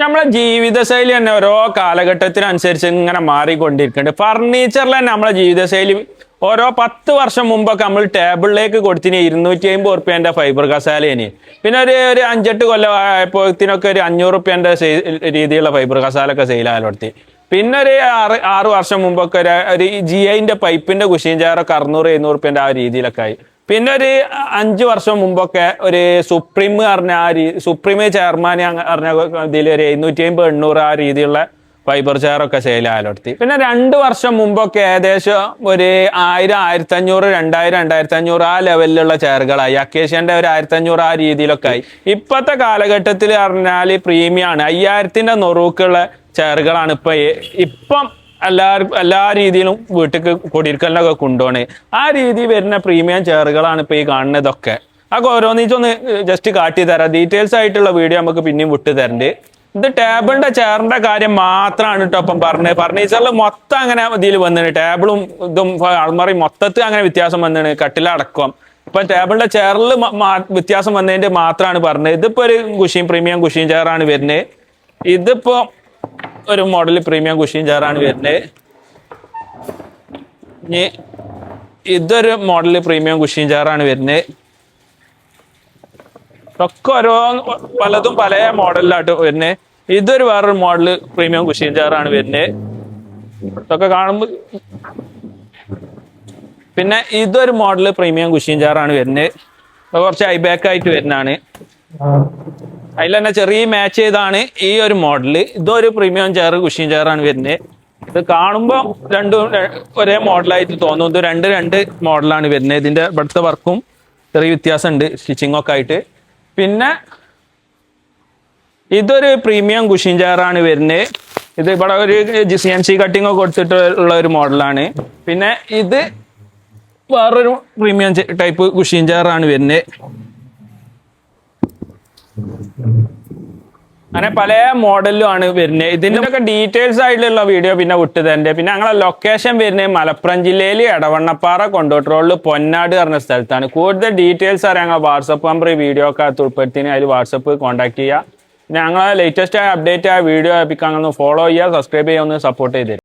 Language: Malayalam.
നമ്മളെ ജീവിതശൈലി തന്നെ ഓരോ കാലഘട്ടത്തിനനുസരിച്ച് ഇങ്ങനെ മാറിക്കൊണ്ടിരിക്കുന്നുണ്ട്. ഫർണിച്ചറിൽ തന്നെ നമ്മളെ ജീവിതശൈലി ഓരോ 10 വർഷം മുമ്പൊക്കെ നമ്മൾ ടേബിളിലേക്ക് കൊടുത്തിന് 250 ഉറുപ്പ്യൻ്റെ ഫൈബർ കസാലേന്. പിന്നെ ഒരു 5-8 കൊല്ലം ആയപ്പോഴത്തിനൊക്കെ ഒരു 500 ഉറുപ്പ്യൻ്റെ രീതിയിലുള്ള ഫൈബർ കസാലൊക്കെ സെയിലായാലോടത്തി. പിന്നെ ഒരു 6 വർഷം മുമ്പൊക്കെ ഒരു GIന്റെ പൈപ്പിന്റെ കുഷീൻ ചെയറൊക്കെ 600-700 ഉറുപ്പ്യൻ്റെ ആ രീതിയിലൊക്കെ ആയി. പിന്നെ ഒരു 5 വർഷം മുമ്പൊക്കെ ഒരു സുപ്രീം പറഞ്ഞ സുപ്രീം ചെയർമാൻ പറഞ്ഞ ഇതിൽ ഒരു 750-800 ആ രീതിയിലുള്ള ഫൈബർ ചെയറൊക്കെ സെയിലായാലോടത്തി. പിന്നെ 2 വർഷം മുമ്പൊക്കെ ഏകദേശം ഒരു 1000, 1500, 2000, 2500 ആ ലെവലിലുള്ള ചെയറുകളായി. അക്കേഷ്യന്റെ ഒരു 1500 ആ രീതിയിലൊക്കെ ആയി. ഇപ്പോഴത്തെ കാലഘട്ടത്തിൽ പറഞ്ഞാൽ പ്രീമിയം ആണ്. 5000ന്റെ നുറുക്കുള്ള ചെയറുകളാണ് ഇപ്പം എല്ലാ രീതിയിലും വീട്ടിലേക്ക് കുടിയിരിക്കലിനൊക്കെ കൊണ്ടുപോകണേ. ആ രീതി വരുന്ന പ്രീമിയം ചെയറുകളാണ് ഇപ്പൊ ഈ കാണുന്നതൊക്കെ. അതൊക്കെ ഓരോന്നിച്ചൊന്ന് ജസ്റ്റ് കാട്ടി തരാം. ഡീറ്റെയിൽസ് ആയിട്ടുള്ള വീഡിയോ നമുക്ക് പിന്നെയും വിട്ടു തരണ്ട്. ഇത് ടേബിളിന്റെ ചെയറിന്റെ കാര്യം മാത്രമാണ് കേട്ടോ അപ്പം പറഞ്ഞത്. ഫർണിച്ചറിൽ മൊത്തം അങ്ങനെ ഇതിൽ വന്നിട്ട് ടേബിളും ഇതും അൾമറയും മൊത്തത്തിൽ അങ്ങനെ വ്യത്യാസം വന്നിട്ട് കട്ടിലടക്കം. ഇപ്പൊ ടേബിളിന്റെ ചെയറിൽ വ്യത്യാസം വന്നതിന്റെ മാത്രമാണ് പറഞ്ഞത്. ഇതിപ്പോ ഒരു പ്രീമിയം കുഷീൻ ചെയറാണ് വരുന്നത്. ഇതിപ്പോ ഒരു മോഡൽ പ്രീമിയം കുഷീൻ ചെയറാണ് വരുന്നത്. ഇനി ഇതൊരു മോഡൽ പ്രീമിയം കുഷീൻ ചെയറാണ് വരുന്നത്. ഒക്കെ ഓരോ പലതും പല മോഡലിലായിട്ട് വരുന്നത്. ഇതൊരു വേറൊരു മോഡൽ പ്രീമിയം കുഷീൻ ചെയറാണ് വരുന്നത്. ഇതൊക്കെ കാണുമ്പോൾ പിന്നെ ഇതൊരു മോഡൽ പ്രീമിയം കുഷീൻ ചെയറാണ് വരുന്നത്. കുറച്ച് ഐബാക്ക് ആയിട്ട് വരുന്നതാണ്. അതിൽ തന്നെ ചെറിയ മാച്ച് ചെയ്താണ് ഈ ഒരു മോഡല്. ഇതൊരു പ്രീമിയം ചെയർ കുഷീൻ ചെയറാണ് വരുന്നത്. ഇത് കാണുമ്പോൾ രണ്ടും ഒരേ മോഡലായിട്ട് തോന്നും. ഇത് രണ്ട് മോഡലാണ് വരുന്നത്. ഇതിന്റെ ഇവിടുത്തെ വർക്കും ചെറിയ വ്യത്യാസമുണ്ട്, സ്റ്റിച്ചിങ്ങൊക്കെ ആയിട്ട്. പിന്നെ ഇതൊരു പ്രീമിയം കുഷീൻ ചെയറാണ് വരുന്നത്. ഇത് ഇവിടെ ഒരു CNC കട്ടിങ് ഒക്കെ കൊടുത്തിട്ടുള്ള ഒരു മോഡലാണ്. പിന്നെ ഇത് വേറൊരു പ്രീമിയം ടൈപ്പ് കുഷീൻ ചെയറാണ് വരുന്നത്. അങ്ങനെ പല മോഡലിലും ആണ് വരുന്നത്. ഇതിൻ്റെ ഒക്കെ ഡീറ്റെയിൽസ് ആയിട്ടുള്ള വീഡിയോ പിന്നെ വിട്ടു തരണ്ടേ. പിന്നെ ഞങ്ങളെ ലൊക്കേഷൻ വരുന്നത് മലപ്പുറം ജില്ലയിൽ എടവണ്ണപ്പാറ കൊണ്ടോട്ട് റോഡിൽ പൊന്നാട് പറഞ്ഞ സ്ഥലത്താണ്. കൂടുതൽ ഡീറ്റെയിൽസ് അറിയാം ഞങ്ങൾ വാട്സപ്പ് നമ്പർ വീഡിയോ ഒക്കെ ഉൾപ്പെടുത്തിന് അതിൽ വാട്സപ്പ് കോൺടാക്ട് ചെയ്യുക. പിന്നെ ഞങ്ങളെ ലേറ്റസ്റ്റ് ആയ അപ്ഡേറ്റ് ആയ വീഡിയോ ലഭിക്കാൻ ഫോളോ ചെയ്യുക, സബ്സ്ക്രൈബ് ചെയ്യുക, ഒന്ന് സപ്പോർട്ട് ചെയ്ത് തരും.